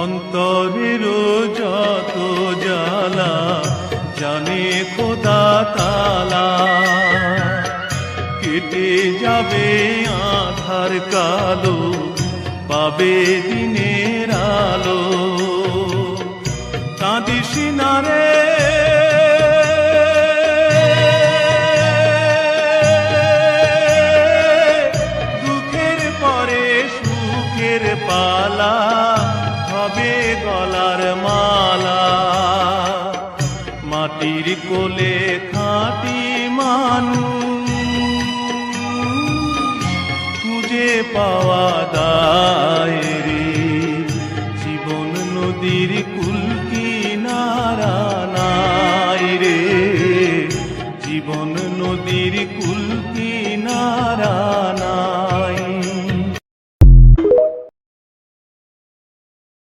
অন্তরের যত জ্বালা জানে খোদা তাআলা, কেটে যাবে আঁধার কালো, পাবে দিনের আলো। কাঁদিস না রে দুঃখের পরে সুখের পালা, হবে গলার মালা। মাটির কোলে খাঁটি মানুষ খুঁজে পাওয়া দায় রে, জীবন নদীর